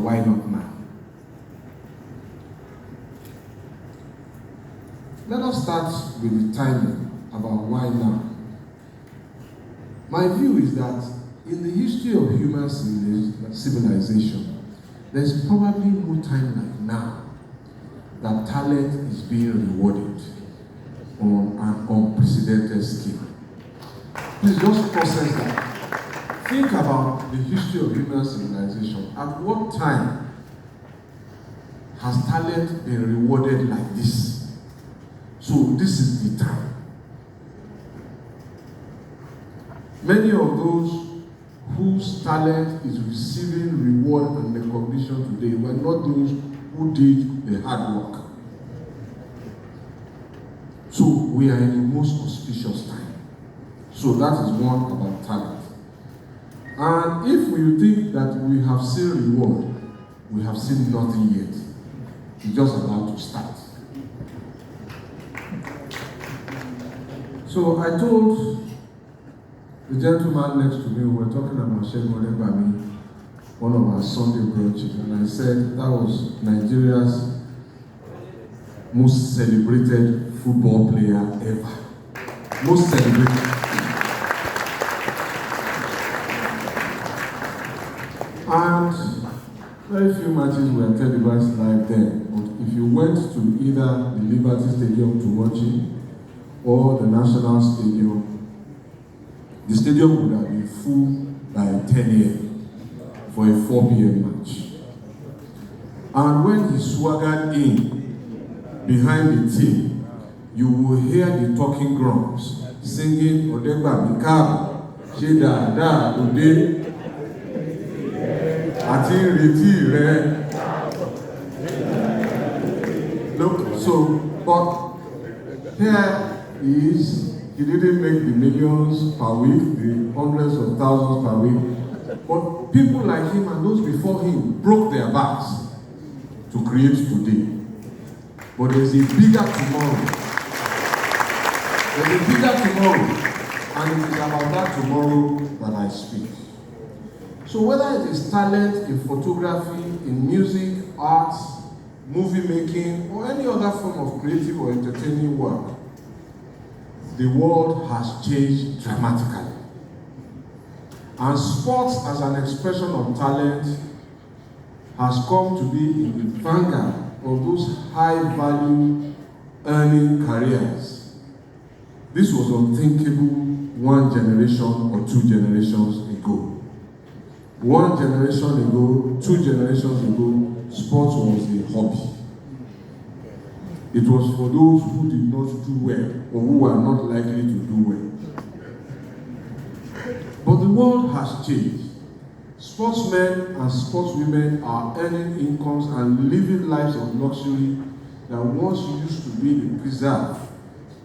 why not now? Let us start with the timing about why now. My view is that in the history of human civilization, there's probably no time like now that talent is being rewarded on an unprecedented scale. Please just process that. Think about the history of human civilization. At what time has talent been rewarded like this? So this is the time. Many of those whose talent is receiving reward and recognition today were not those who did the hard work. So we are in the most auspicious time. So that is one about talent. And if we think that we have seen reward, we have seen nothing yet. It's just about to start. So I told the gentleman next to me, we were talking about Sheikh Bami, one of our Sunday brunches, and I said that was Nigeria's most celebrated football player ever. Most celebrated. And very few matches were televised live then, but if you went to either the Liberty Stadium to watch it or the National Stadium, the stadium would have been full by 10 a.m. for a 4 p.m. match. And when he swaggered in behind the team, you will hear the talking drums singing Odegba Mikab, Sheda Da Ode, Ati Reti Re. Look, so, but here is. He didn't make the millions per week, the hundreds of thousands per week. But people like him and those before him broke their backs to create today. But there's a bigger tomorrow. There's a bigger tomorrow. And it is about that tomorrow that I speak. So whether it is talent in photography, in music, arts, movie making, or any other form of creative or entertaining work, the world has changed dramatically. And sports as an expression of talent has come to be in the vanguard of those high-value earning careers. This was unthinkable one generation or two generations ago. One generation ago, 2 generations ago, sports was a hobby. It was for those who did not do well or who were not likely to do well. But the world has changed. Sportsmen and sportswomen are earning incomes and living lives of luxury that once used to be the preserve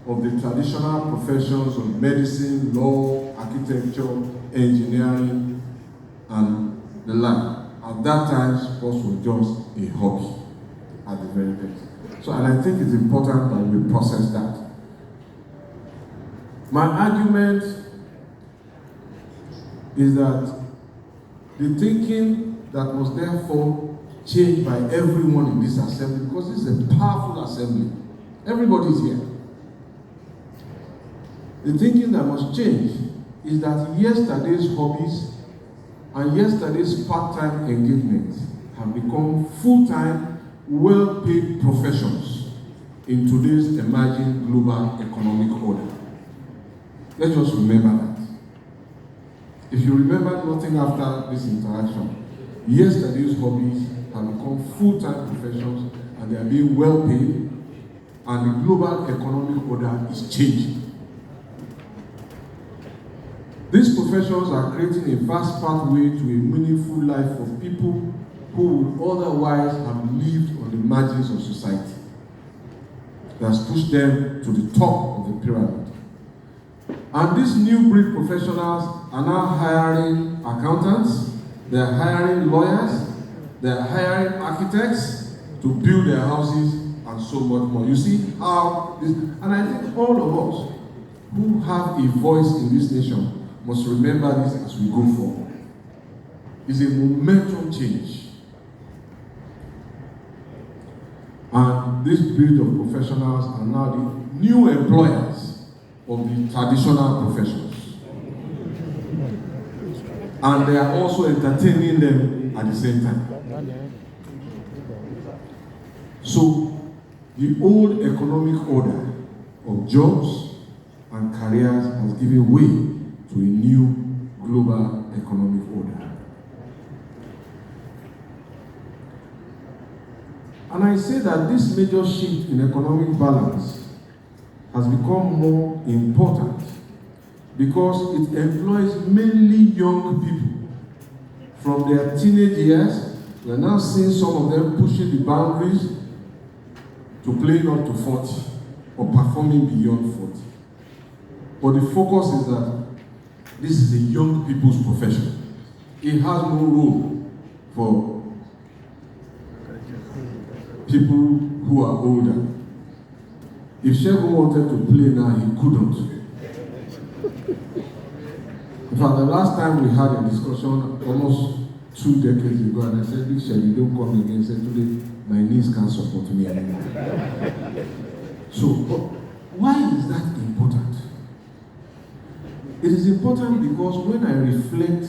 of the traditional professions of medicine, law, architecture, engineering, and the like. At that time, sports was just a hobby at the very best. So, and I think it's important that we process that. My argument is that the thinking that was therefore changed by everyone in this assembly, because this is a powerful assembly. Everybody is here. The thinking that must change is that yesterday's hobbies and yesterday's part-time engagements have become full-time, well-paid professions in today's emerging global economic order. Let's just remember that. If you remember nothing after this interaction, yesterday's hobbies have become full-time professions and they are being well-paid, and the global economic order is changing. These professions are creating a fast pathway to a meaningful life for people who would otherwise have lived on the margins of society. That has pushed them to the top of the pyramid. And these new breed professionals are now hiring accountants, they're hiring lawyers, they're hiring architects to build their houses and so much more. You see how this, and I think all of us who have a voice in this nation must remember this as we go forward. It's a momentum change. And this breed of professionals are now the new employers of the traditional professions. And they are also entertaining them at the same time. So, the old economic order of jobs and careers has given way to a new global economic order. And I say that this major shift in economic balance has become more important because it employs mainly young people. From their teenage years, we are now seeing some of them pushing the boundaries to playing up to 40 or performing beyond 40. But the focus is that this is a young people's profession. It has no role for people who are older. If Shegun wanted to play now, he couldn't. In fact, the last time we had a discussion, almost 2 decades ago, and I said, Big Shegun, don't come again. He said, today, my knees can't support me anymore. So, why is that important? It is important because when I reflect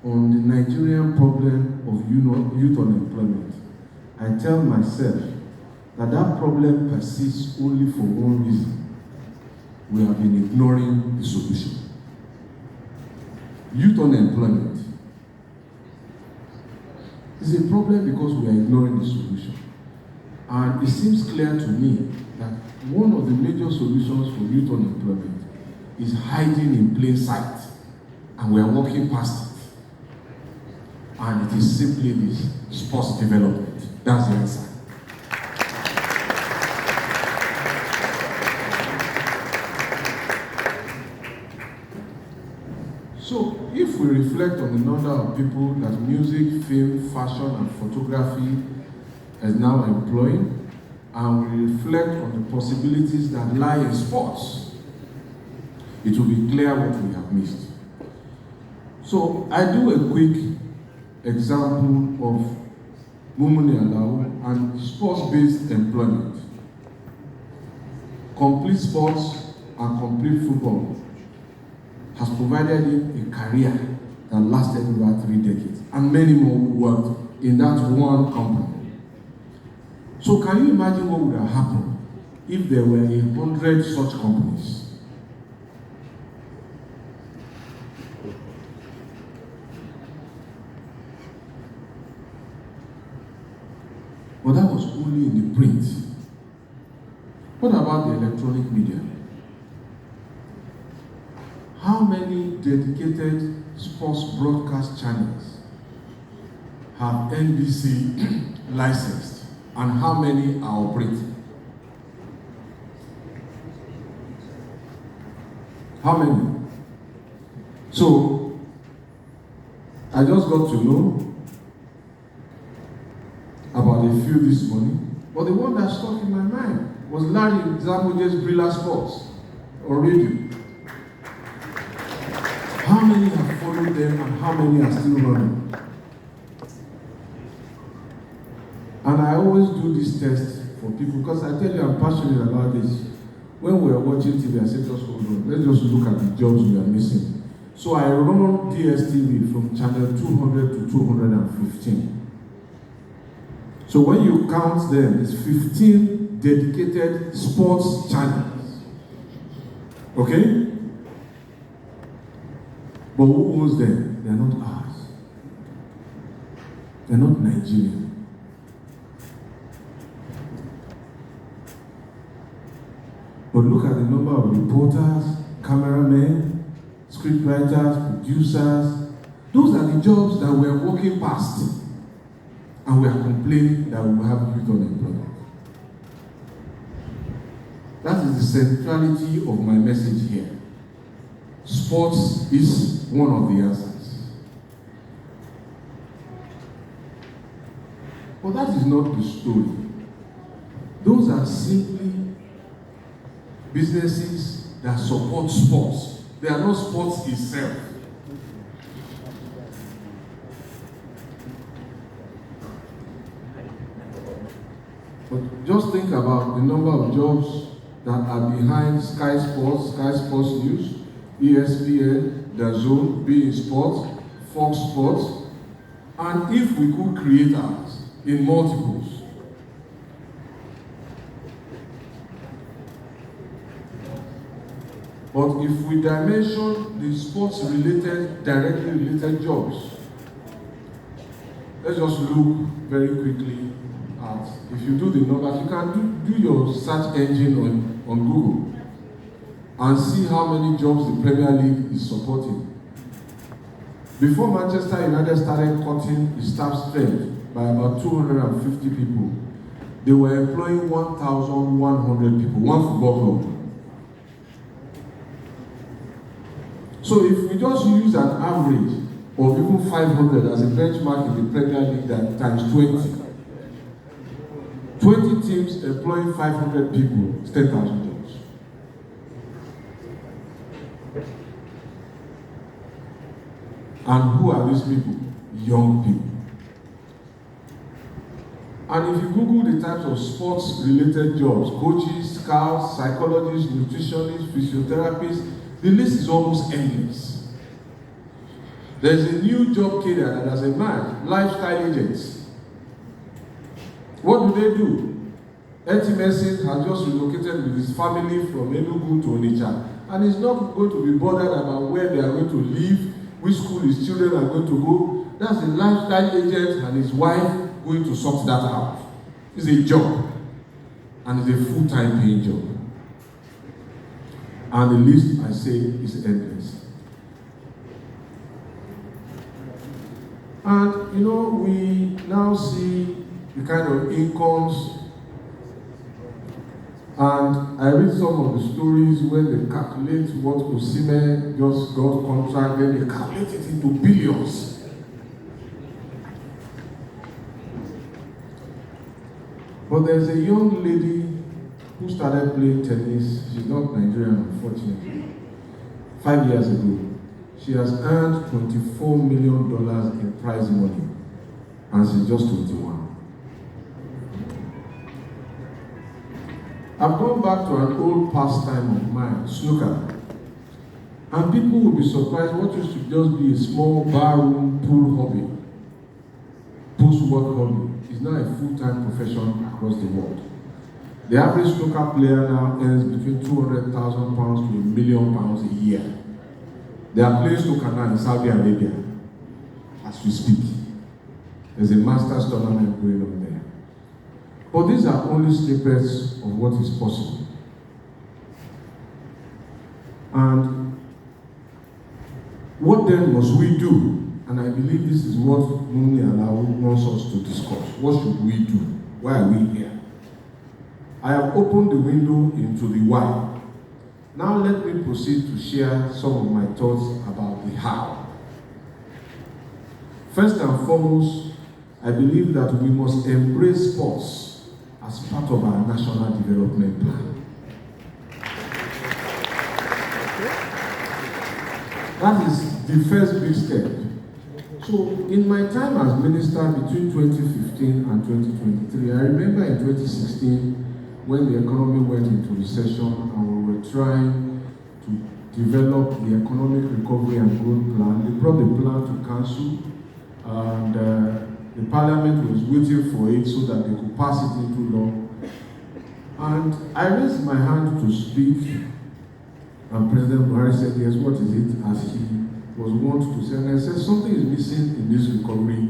on the Nigerian problem of youth unemployment, I tell myself that that problem persists only for one reason. We have been ignoring the solution. Youth unemployment is a problem because we are ignoring the solution. And it seems clear to me that one of the major solutions for youth unemployment is hiding in plain sight. And we are walking past it. And it is simply this sports development. That's the answer. So, if we reflect on the number of people that music, film, fashion, and photography is now employing, and we reflect on the possibilities that lie in sports, it will be clear what we have missed. So, I do a quick example of Mumuni Alao and sports-based employment. Complete Sports and Complete Football has provided him a career that lasted over 3 decades, and many more who worked in that one company. So can you imagine what would have happened if there were 100 such companies? But that was only in the print. What about the electronic media? How many dedicated sports broadcast channels have NBC licensed, and how many are operating? How many? So, I just got to know about a few this morning, but the one that stuck in my mind was Larry Zamuje's Brilla Sports or radio. How many have followed them and how many are still running? And I always do this test for people because I tell you I'm passionate about this. When we are watching TV, I say just hold on. Let's just look at the jobs we are missing. So I run DSTV from channel 200 to 215. So when you count them, it's 15 dedicated sports channels. Okay? But who owns them? They are not ours. They are not Nigerian. But look at the number of reporters, cameramen, scriptwriters, producers. Those are the jobs that we are walking past. And we are complaining that we have youth unemployment. That is the centrality of my message here. Sports is one of the answers. But that is not the story. Those are simply businesses that support sports. They are not sports itself. But just think about the number of jobs that are behind Sky Sports News, ESPN, The Zone, Bein Sports, Fox Sports, and if we could create ours in multiples. But if we dimension the sports-related, directly related jobs, let's just look very quickly at, if you do the numbers, you can do your search engine on Google and see how many jobs the Premier League is supporting. Before Manchester United started cutting its staff strength by about 250 people, they were employing 1,100 people, one football club. So if we just use an average of even 500 as a benchmark in the Premier League, that times 20 teams employing 500 people, it's 10,000 jobs. And who are these people? Young people. And if you Google the types of sports-related jobs, coaches, scouts, psychologists, nutritionists, physiotherapists, the list is almost endless. There's a new job career that has emerged, lifestyle agents. What do? Eti Messi has just relocated with his family from Enugu to Onitsha, and he's not going to be bothered about where they are going to live, which school his children are going to go. That's a lifestyle agent and his wife going to sort that out. It's a job, and it's a full-time paying job. And the list, I say, is endless. And, we now see the kind of incomes, and I read some of the stories when they calculate what Osimhen just got contract, then they calculate it into billions. But there's a young lady who started playing tennis. She's not Nigerian, unfortunately. 5 years ago, she has earned $24 million in prize money, and she's just 21. I've gone back to an old pastime of mine, snooker. And people will be surprised what used to just be a small barroom pool hobby, post-work hobby, is now a full-time profession across the world. The average snooker player now earns between £200,000 to £1 million a year. They are playing snooker now in Saudi Arabia as we speak. There's a Masters tournament going on there. But these are only snippets of what is possible. And what then must we do? And I believe this is what Muni Alao wants us to discuss. What should we do? Why are we here? I have opened the window into the why. Now let me proceed to share some of my thoughts about the how. First and foremost, I believe that we must embrace sports as part of our national development plan. That is the first big step. So, in my time as minister between 2015 and 2023, I remember in 2016 when the economy went into recession and we were trying to develop the economic recovery and growth plan. They brought the plan to council, and the parliament was waiting for it so that they could pass it into law. And I raised my hand to speak, and President Buhari said, yes, what is it? As he was wont to say, and I said, something is missing in this recovery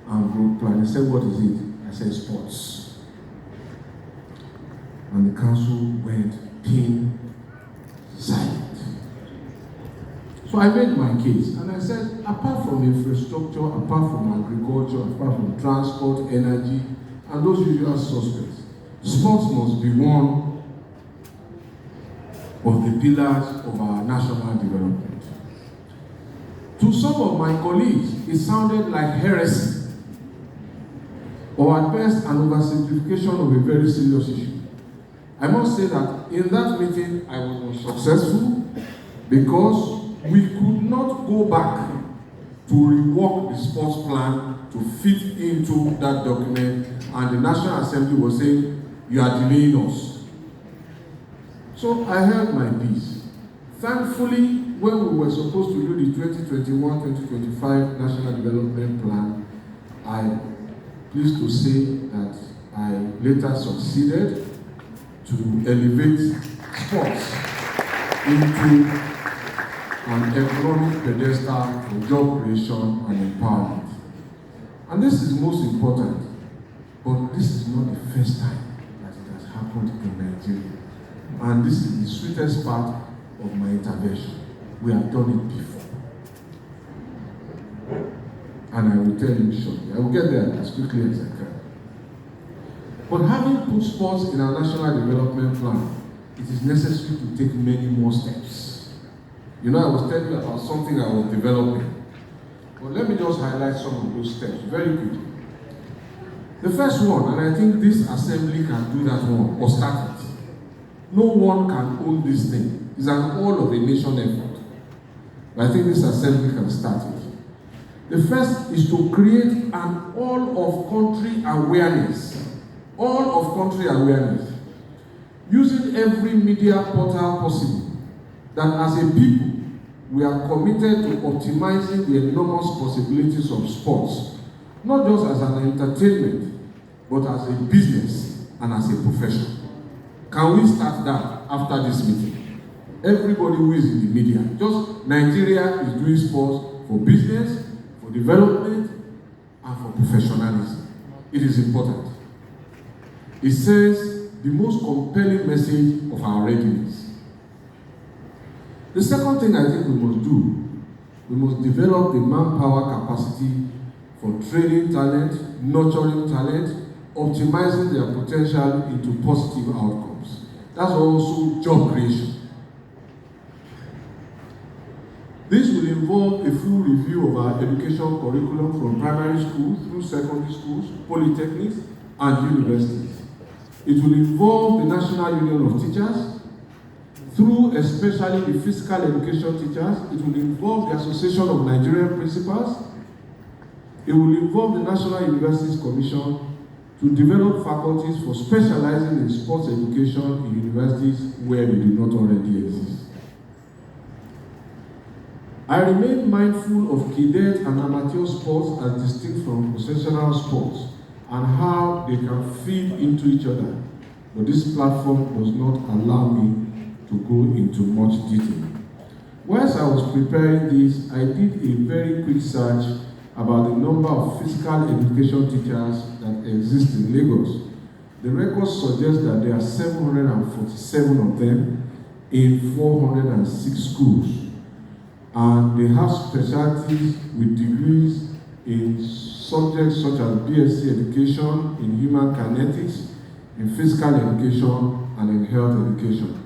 and growth plan. He said, what is it? I said, sports. And the council went pin silent. So I made my case, and I said, apart from infrastructure, apart from agriculture, apart from transport, energy, and those usual suspects, sports must be one of the pillars of our national development. To some of my colleagues, it sounded like heresy, or at best an oversimplification of a very serious issue. I must say that in that meeting, I was unsuccessful because we could not go back to rework the sports plan to fit into that document, and the National Assembly was saying, You are delaying us. So I held my peace. Thankfully, when we were supposed to do the 2021-2025 National Development Plan, I'm pleased to say that I later succeeded to elevate sports into an economic pedestal for job creation and empowerment. And this is most important, but this is not the first time that it has happened in Nigeria. And this is the sweetest part of my intervention. We have done it before. And I will tell you shortly. I will get there as quickly as I can. But having put sports in our national development plan, it is necessary to take many more steps. You know, I was telling you about something I was developing. But let me just highlight some of those steps very quickly. The first one, and I think this assembly can do that one, or start it. No one can own this thing. It's an all of a nation effort. But I think this assembly can start it. The first is to create an all-of-country awareness. All-of-country awareness. Using every media portal possible. That as a people, we are committed to optimizing the enormous possibilities of sports. Not just as an entertainment, but as a business and as a profession. Can we start that after this meeting? Everybody who is in the media, just Nigeria is doing sports for business, for development, and for professionalism. It is important. It sends the most compelling message of our readiness. The second thing I think we must do, we must develop the manpower capacity for training talent, nurturing talent, optimizing their potential into positive outcomes. That's also job creation. This will involve a full review of our education curriculum from primary school through secondary schools, polytechnics, and universities. It will involve the National Union of Teachers, through especially the physical education teachers. It will involve the Association of Nigerian Principals. It will involve the National Universities Commission to develop faculties for specializing in sports education in universities where they do not already exist. I remain mindful of cadet and amateur sports as distinct from professional sports and how they can feed into each other. But this platform does not allow me to go into much detail. Whilst I was preparing this, I did a very quick search about the number of physical education teachers that exist in Lagos. The records suggest that there are 747 of them in 406 schools. And they have specialties with degrees in subjects such as BSc education, in human kinetics, in physical education, and in health education.